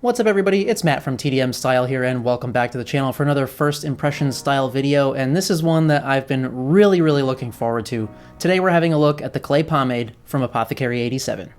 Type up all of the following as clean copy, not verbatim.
What's up everybody, it's Matt from TDM Style here and welcome back to the channel for another first impressions style video, and this is one that I've been really looking forward to. Today we're having a look at the Clay Pomade from Apothecary 87.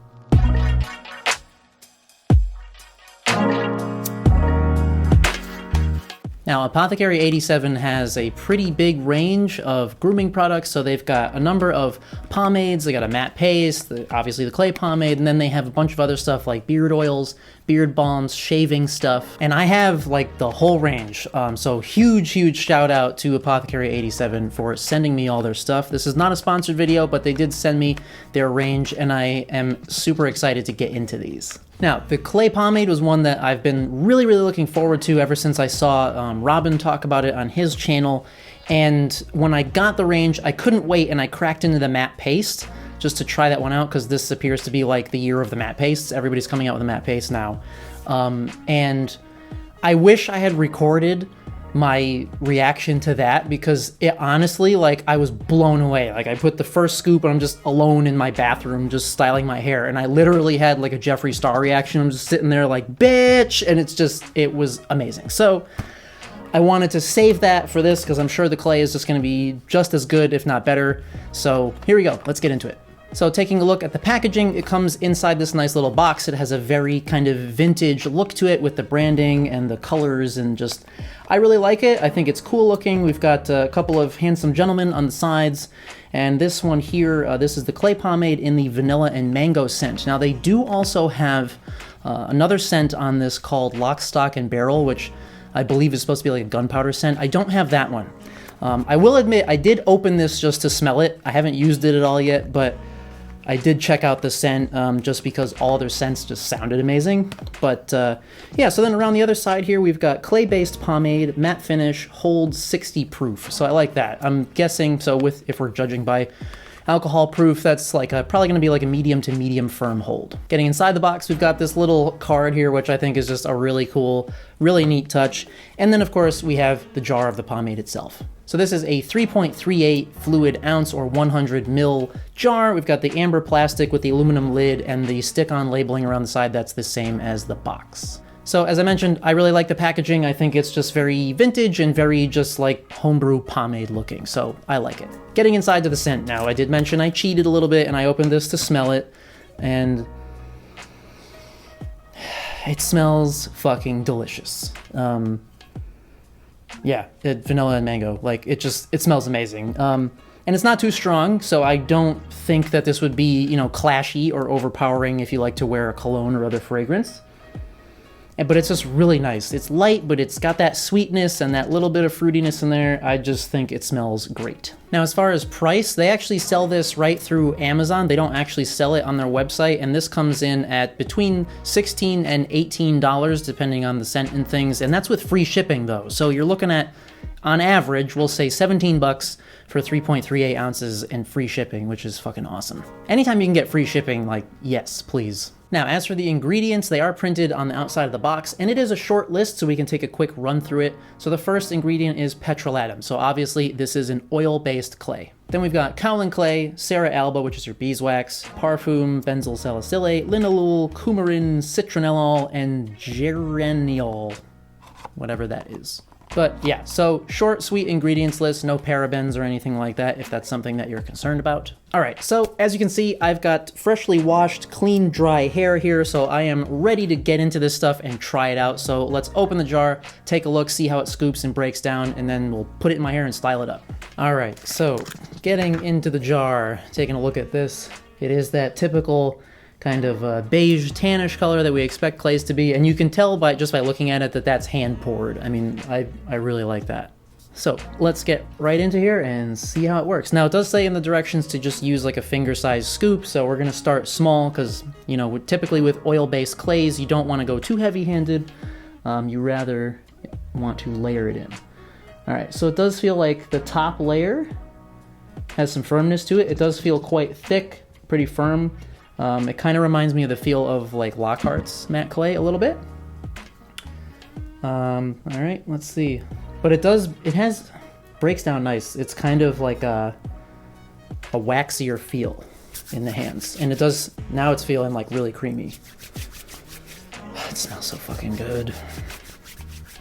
Now, Apothecary 87 has a pretty big range of grooming products, so they've got a number of pomades, they got a matte paste, obviously the clay pomade, and then they have a bunch of other stuff like beard oils, beard balms, shaving stuff, and I have like the whole range. So huge shout out to Apothecary 87 for sending me all their stuff. This is not a sponsored video, but they did send me their range, and I am super excited to get into these. Now, the clay pomade was one that I've been really looking forward to ever since I saw Robin talk about it on his channel, and when I got the range, I couldn't wait and I cracked into the matte paste just to try that one out, because this appears to be like the year of the matte pastes. Everybody's coming out with a matte paste now. And I wish I had recorded my reaction to that, because it honestly, like, I was blown away. Like, I put the first scoop and I'm just alone in my bathroom just styling my hair, and I literally had like a Jeffree Star reaction. I'm just sitting there like, bitch, and it was amazing. So I wanted to save that for this because I'm sure the clay is just going to be just as good, if not better. So here we go, let's get into it. So taking a look at the packaging, it comes inside this nice little box. It has a very kind of vintage look to it with the branding and the colors, and just, I really like it. I think it's cool looking. We've got a couple of handsome gentlemen on the sides, and this one here, this is the clay pomade in the vanilla and mango scent. Now they do also have another scent on this called Lock, Stock, and Barrel, which I believe is supposed to be like a gunpowder scent. I don't have that one. I will admit, I did open this just to smell it. I haven't used it at all yet, but I did check out the scent just because all their scents just sounded amazing. But yeah, so then around the other side here, we've got clay-based pomade, matte finish, holds 60 proof. So I like that. I'm guessing, so if we're judging by alcohol proof, that's like probably gonna be like a medium to medium firm hold. Getting inside the box, we've got this little card here, which I think is just a really cool, really neat touch. And then of course we have the jar of the pomade itself. So this is a 3.38 fluid ounce or 100 ml jar. We've got the amber plastic with the aluminum lid and the stick-on labeling around the side that's the same as the box. So as I mentioned, I really like the packaging. I think it's just very vintage and very just like homebrew pomade looking, so I like it. Getting inside to the scent now, I did mention I cheated a little bit and I opened this to smell it, and it smells fucking delicious. Yeah, vanilla and mango, like it smells amazing. And it's not too strong, so I don't think that this would be, you know, clashy or overpowering if you like to wear a cologne or other fragrance. But it's just really nice. It's light, but it's got that sweetness and that little bit of fruitiness in there. I just think it smells great. Now, as far as price, they actually sell this right through Amazon. They don't actually sell it on their website, and this comes in at between $16 and $18, depending on the scent and things, and that's with free shipping though. So you're looking at, on average, we'll say 17 bucks for 3.38 ounces and free shipping, which is fucking awesome. Anytime you can get free shipping, like, yes, please. Now, as for the ingredients, they are printed on the outside of the box, and it is a short list, so we can take a quick run through it. So the first ingredient is petrolatum. So obviously, this is an oil-based clay. Then we've got kaolin clay, Serra alba, which is your beeswax, parfum, benzyl salicylate, linalool, coumarin, citronellol, and geraniol, whatever that is. But yeah, so short, sweet ingredients list, no parabens or anything like that, if that's something that you're concerned about. All right, so as you can see, I've got freshly washed, clean, dry hair here, so I am ready to get into this stuff and try it out. So let's open the jar, take a look, see how it scoops and breaks down, and then we'll put it in my hair and style it up. All right, so getting into the jar, taking a look at this, it is that typical kind of beige tannish color that we expect clays to be, and you can tell just by looking at it that that's hand poured. I mean, I really like that. So let's get right into here and see how it works. Now, it does say in the directions to just use like a finger-sized scoop, so we're gonna start small because, you know, typically with oil-based clays, you don't want to go too heavy-handed. You rather want to layer it in. All right, so it does feel like the top layer has some firmness to it. It does feel quite thick, pretty firm. It kind of reminds me of the feel of like Lockhart's matte clay a little bit. All right, let's see. But it breaks down nice. It's kind of like a waxier feel in the hands. And now it's feeling like really creamy. It smells so fucking good.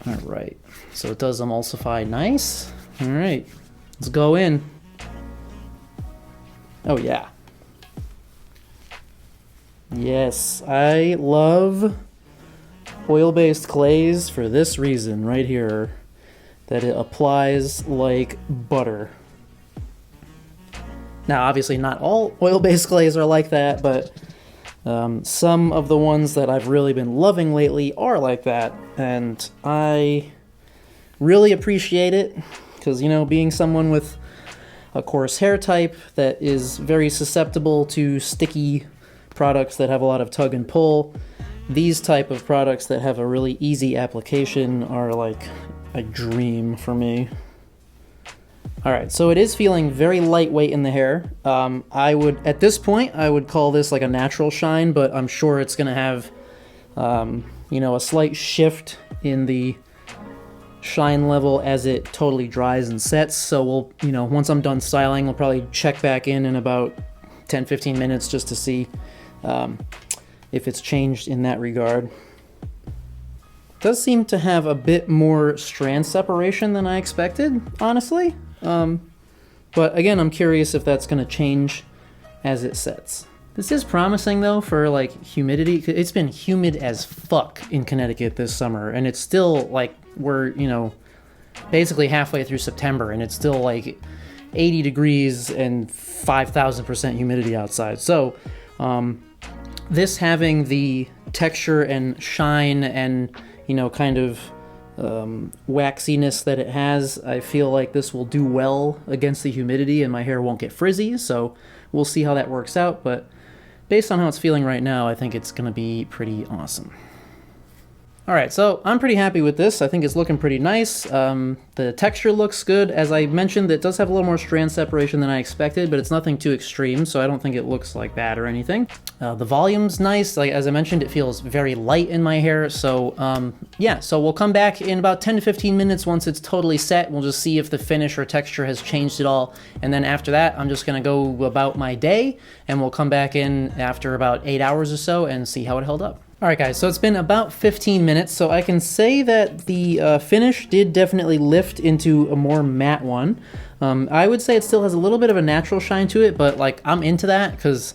All right, so it does emulsify nice. All right, let's go in. Oh yeah. Yes, I love oil-based clays for this reason right here, that it applies like butter. Now, obviously not all oil-based clays are like that, but some of the ones that I've really been loving lately are like that, and I really appreciate it, because, you know, being someone with a coarse hair type that is very susceptible to sticky products that have a lot of tug and pull, these type of products that have a really easy application are like a dream for me. All right, so it is feeling very lightweight in the hair. At this point, I would call this like a natural shine, but I'm sure it's gonna have, you know, a slight shift in the shine level as it totally dries and sets. So we'll, you know, once I'm done styling, we'll probably check back in about 10-15 minutes just to see if it's changed in that regard. It does seem to have a bit more strand separation than I expected, honestly. But again, I'm curious if that's going to change as it sets. This is promising though for like humidity. It's been humid as fuck in Connecticut this summer, and it's still like, we're, you know, basically halfway through September, and it's still like 80 degrees and 5,000% humidity outside. So this having the texture and shine and, you know, kind of waxiness that it has, I feel like this will do well against the humidity and my hair won't get frizzy, so we'll see how that works out, but based on how it's feeling right now, I think it's gonna be pretty awesome. All right, so I'm pretty happy with this. I think it's looking pretty nice. The texture looks good. As I mentioned, it does have a little more strand separation than I expected, but it's nothing too extreme, so I don't think it looks like bad or anything. The volume's nice. Like, as I mentioned, it feels very light in my hair, so yeah, so we'll come back in about 10 to 15 minutes once it's totally set. We'll just see if the finish or texture has changed at all, and then after that, I'm just gonna go about my day, and we'll come back in after about 8 hours or so and see how it held up. All right, guys, so it's been about 15 minutes, so I can say that the finish did definitely lift into a more matte one. I would say it still has a little bit of a natural shine to it, but like, I'm into that because,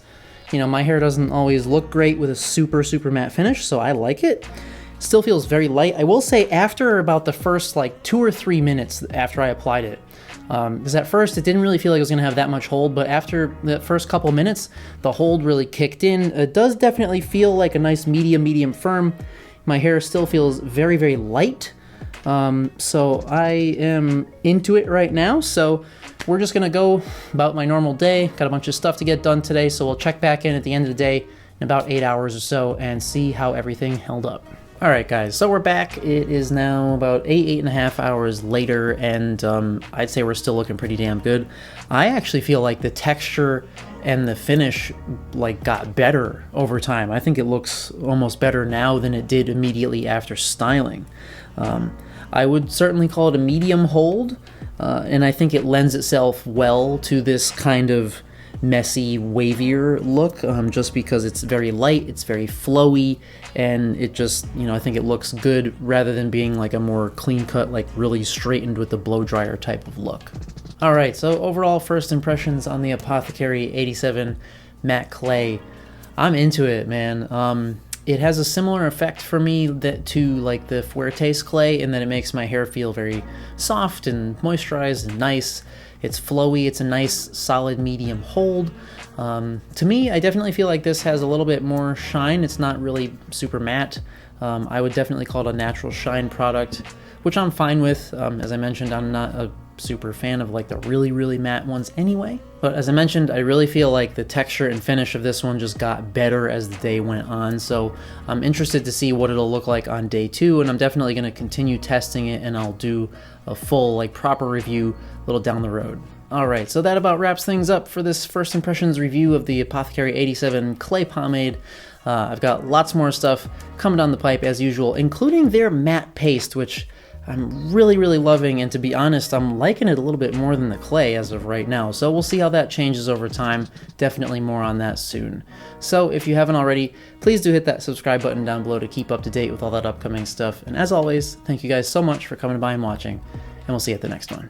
you know, my hair doesn't always look great with a super, super matte finish, so I like it. Still feels very light. I will say after about the first like 2 or 3 minutes after I applied it, because at first it didn't really feel like it was gonna have that much hold, but after the first couple minutes, the hold really kicked in. It does definitely feel like a nice medium firm. My hair still feels very, very light. So I am into it right now. So we're just gonna go about my normal day. Got a bunch of stuff to get done today, so we'll check back in at the end of the day in about 8 hours or so and see how everything held up. All right, guys, so we're back. It is now about 8.5 hours later, and I'd say we're still looking pretty damn good. I actually feel like the texture and the finish like got better over time. I think it looks almost better now than it did immediately after styling. I would certainly call it a medium hold, and I think it lends itself well to this kind of messy, wavier look, just because it's very light, it's very flowy, and it just, you know, I think it looks good rather than being like a more clean cut, like really straightened with the blow dryer type of look. All right, so overall first impressions on the Apothecary 87 matte clay. I'm into it, man. It has a similar effect for me to like the Fuertes clay, in that it makes my hair feel very soft and moisturized and nice. It's flowy, it's a nice solid medium hold. To me, I definitely feel like this has a little bit more shine. It's not really super matte. I would definitely call it a natural shine product, which I'm fine with. As I mentioned, I'm not a super fan of like the really, really matte ones anyway. But as I mentioned, I really feel like the texture and finish of this one just got better as the day went on. So I'm interested to see what it'll look like on day 2, and I'm definitely going to continue testing it, and I'll do a full like proper review a little down the road. All right, so that about wraps things up for this first impressions review of the Apothecary 87 Clay Pomade. I've got lots more stuff coming down the pipe as usual, including their matte paste, which I'm really, really loving, and to be honest, I'm liking it a little bit more than the clay as of right now. So we'll see how that changes over time. Definitely more on that soon. So if you haven't already, please do hit that subscribe button down below to keep up to date with all that upcoming stuff. And as always, thank you guys so much for coming by and watching, and we'll see you at the next one.